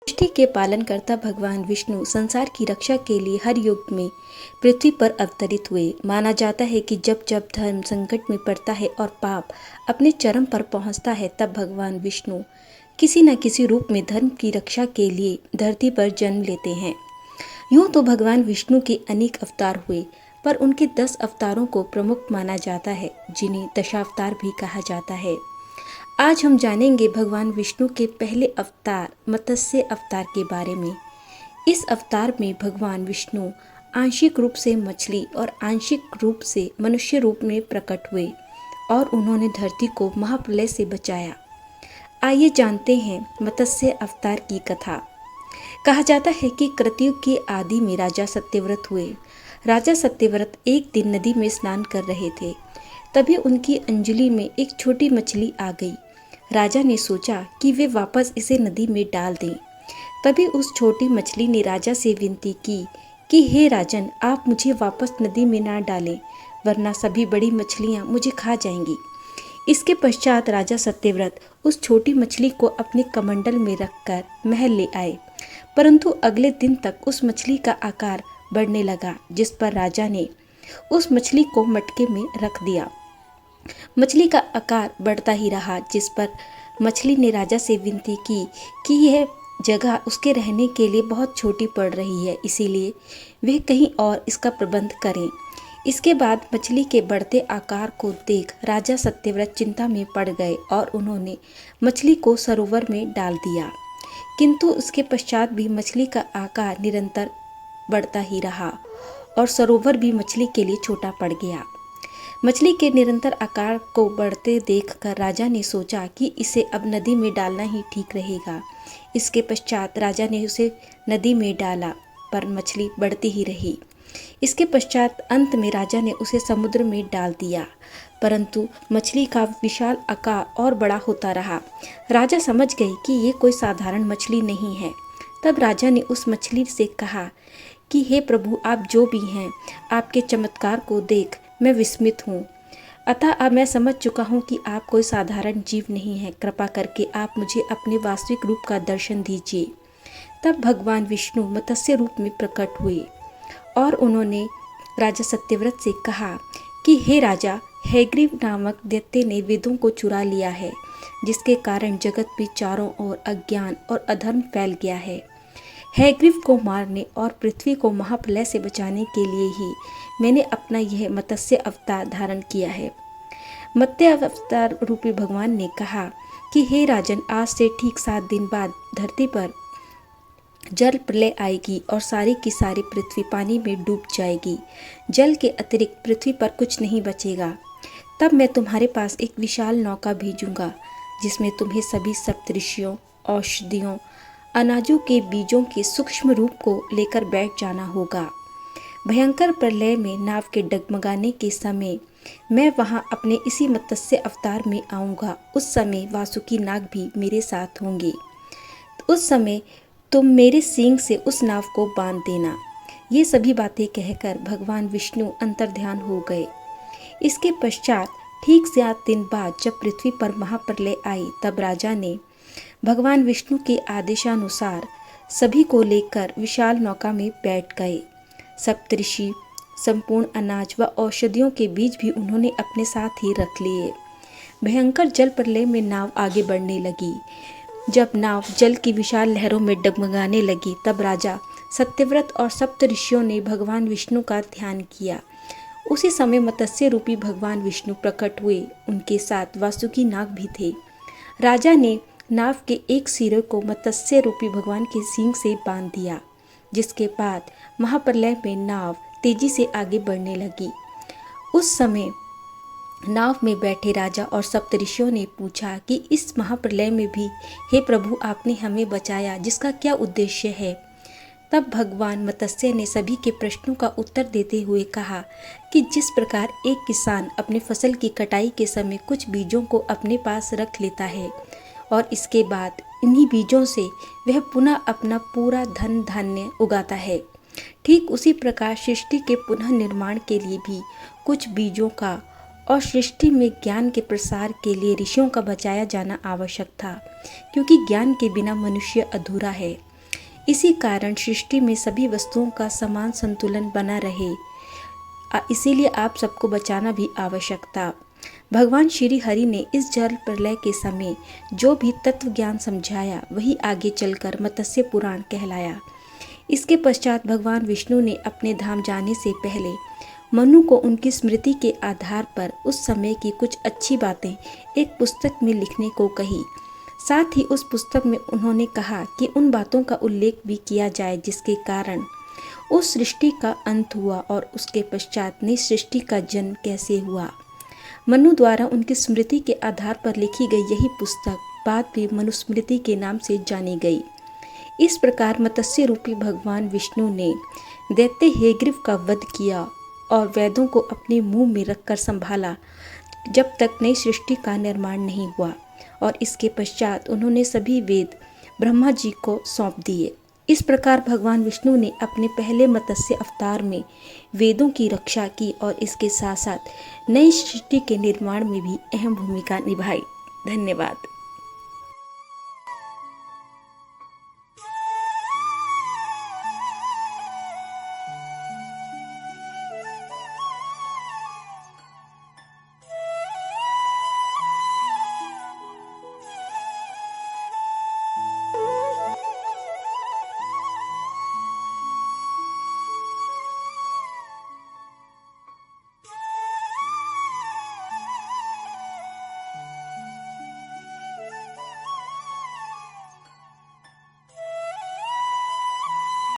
सृष्टि के पालनकर्ता भगवान विष्णु संसार की रक्षा के लिए हर युग में पृथ्वी पर अवतरित हुए। माना जाता है कि जब जब धर्म संकट में पड़ता है और पाप अपने चरम पर पहुंचता है, तब भगवान विष्णु किसी न किसी रूप में धर्म की रक्षा के लिए धरती पर जन्म लेते हैं। यूं तो भगवान विष्णु के अनेक अवतार हुए, पर उनके 10 अवतारों को प्रमुख माना जाता है, जिन्हें दशावतार भी कहा जाता है। आज हम जानेंगे भगवान विष्णु के पहले अवतार मत्स्य अवतार के बारे में। इस अवतार में भगवान विष्णु आंशिक रूप से मछली और आंशिक रूप से मनुष्य रूप में प्रकट हुए और उन्होंने धरती को महाप्रलय से बचाया। आइए जानते हैं मत्स्य अवतार की कथा। कहा जाता है कि कृतयुग के आदि में राजा सत्यव्रत हुए। राजा सत्यव्रत एक दिन नदी में स्नान कर रहे थे। तभी उनकी अंजलि में एक छोटी मछली आ गई। राजा ने सोचा कि वे वापस इसे नदी में डाल दें। तभी उस छोटी मछली ने राजा से विनती की कि हे राजन, आप मुझे वापस नदी में ना डालें, वरना सभी बड़ी मछलियां मुझे खा जाएंगी। इसके पश्चात राजा सत्यव्रत उस छोटी मछली को अपने कमंडल में रखकर महल ले आए, परंतु अगले दिन तक उस मछली का आकार बढ़ने लगा, जिस पर राजा ने उस मछली को मटके में रख दिया। मछली का आकार बढ़ता ही रहा, जिस पर मछली ने राजा से विनती की कि यह जगह उसके रहने के लिए बहुत छोटी पड़ रही है, इसीलिए वे कहीं और इसका प्रबंध करें। इसके बाद मछली के बढ़ते आकार को देख राजा सत्यव्रत चिंता में पड़ गए और उन्होंने मछली को सरोवर में डाल दिया। किंतु उसके पश्चात भी मछली का आकार निरंतर बढ़ता ही रहा और सरोवर भी मछली के लिए छोटा पड़ गया। मछली के निरंतर आकार को बढ़ते देखकर राजा ने सोचा कि इसे अब नदी में डालना ही ठीक रहेगा। इसके पश्चात राजा ने उसे नदी में डाला, पर मछली बढ़ती ही रही। इसके पश्चात अंत में राजा ने उसे समुद्र में डाल दिया, परंतु मछली का विशाल आकार और बड़ा होता रहा। राजा समझ गए कि ये कोई साधारण मछली नहीं है। तब राजा ने उस मछली से कहा कि हे प्रभु, आप जो भी हैं, आपके चमत्कार को देख मैं विस्मित हूँ। अतः अब मैं समझ चुका हूँ कि आप कोई साधारण जीव नहीं हैं। कृपा करके आप मुझे अपने वास्तविक रूप का दर्शन दीजिए। तब भगवान विष्णु मत्स्य रूप में प्रकट हुए और उन्होंने राजा सत्यव्रत से कहा कि हे राजा, हैग्रीव नामक दैत्य ने वेदों को चुरा लिया है, जिसके कारण जगत में चारों ओर अज्ञान और अधर्म फैल गया है। हैग्रीव को मारने और पृथ्वी को महाप्रलय से बचाने के लिए ही मैंने अपना यह मत्स्य अवतार धारण किया है। मत्स्य अवतार रूपी भगवान ने कहा कि हे राजन, आज से ठीक 7 दिन बाद धरती पर जल प्रलय आएगी और सारी की सारी पृथ्वी पानी में डूब जाएगी। जल के अतिरिक्त पृथ्वी पर कुछ नहीं बचेगा। तब मैं तुम्हारे पास एक विशाल नौका भेजूंगा, जिसमें तुम्हें सभी सप्तऋषियों, औषधियों, अनाजों के बीजों के सूक्ष्म रूप को लेकर बैठ जाना होगा। भयंकर प्रलय में नाव के डगमगाने के समय मैं वहां अपने इसी मत्स्य अवतार में आऊँगा। उस समय वासुकी नाग भी मेरे साथ होंगे। उस समय तुम मेरे सींग से उस नाव को बांध देना। ये सभी बातें कहकर भगवान विष्णु अंतर्ध्यान हो गए। इसके पश्चात ठीक 7 दिन बाद जब पृथ्वी पर महाप्रलय आई, तब राजा ने भगवान विष्णु के आदेशानुसार सभी को लेकर विशाल नौका में बैठ गए। सप्तऋषि, संपूर्ण अनाज व औषधियों के बीज भी उन्होंने अपने साथ ही रख लिए। भयंकर जल प्रलय में नाव आगे बढ़ने लगी। जब नाव जल की विशाल लहरों में डगमगाने लगी, तब राजा सत्यव्रत और सप्तऋषियों ने भगवान विष्णु का ध्यान किया। उसी समय मत्स्य रूपी भगवान विष्णु प्रकट हुए। उनके साथ वासुकी नाग भी थे। राजा ने नाव के एक सिरे को मत्स्य रूपी भगवान के सींग से बांध दिया, जिसके बाद महाप्रलय में नाव तेजी से आगे बढ़ने लगी। उस समय नाव में बैठे राजा और सप्तऋषियों ने पूछा कि इस महाप्रलय में भी हे प्रभु, आपने हमें बचाया, जिसका क्या उद्देश्य है? तब भगवान मत्स्य ने सभी के प्रश्नों का उत्तर देते हुए कहा कि जिस प्रकार एक किसान अपने फसल की कटाई के समय कुछ बीजों को अपने पास रख लेता है और इसके बाद इन्हीं बीजों से वह पुनः अपना पूरा धन धान्य उगाता है, ठीक उसी प्रकार सृष्टि के पुनः निर्माण के लिए भी कुछ बीजों का और सृष्टि में ज्ञान के प्रसार के लिए ऋषियों का बचाया जाना आवश्यक था, क्योंकि ज्ञान के बिना मनुष्य अधूरा है। इसी कारण सृष्टि में सभी वस्तुओं का समान संतुलन बना रहे, इसीलिए आप सबको बचाना भी आवश्यक था। भगवान श्री हरि ने इस जल प्रलय के समय जो भी तत्व ज्ञान समझाया वही आगे चलकर मत्स्य पुराण कहलाया। इसके पश्चात भगवान विष्णु ने अपने धाम जाने से पहले मनु को उनकी स्मृति के आधार पर उस समय की कुछ अच्छी बातें एक पुस्तक में लिखने को कही। साथ ही उस पुस्तक में उन्होंने कहा कि उन बातों का उल्लेख भी किया जाए जिसके कारण उस सृष्टि का अंत हुआ और उसके पश्चात नई सृष्टि का जन्म कैसे हुआ। मनु द्वारा उनकी स्मृति के आधार पर लिखी गई यही पुस्तक बाद में मनुस्मृति के नाम से जानी गई। इस प्रकार मत्स्य रूपी भगवान विष्णु ने दैत्य हेग्रीव का वध किया और वेदों को अपने मुंह में रखकर संभाला जब तक नई सृष्टि का निर्माण नहीं हुआ, और इसके पश्चात उन्होंने सभी वेद ब्रह्मा जी को सौंप दिए। इस प्रकार भगवान विष्णु ने अपने पहले मत्स्य अवतार में वेदों की रक्षा की और इसके साथ साथ नई सृष्टि के निर्माण में भी अहम भूमिका निभाई। धन्यवाद।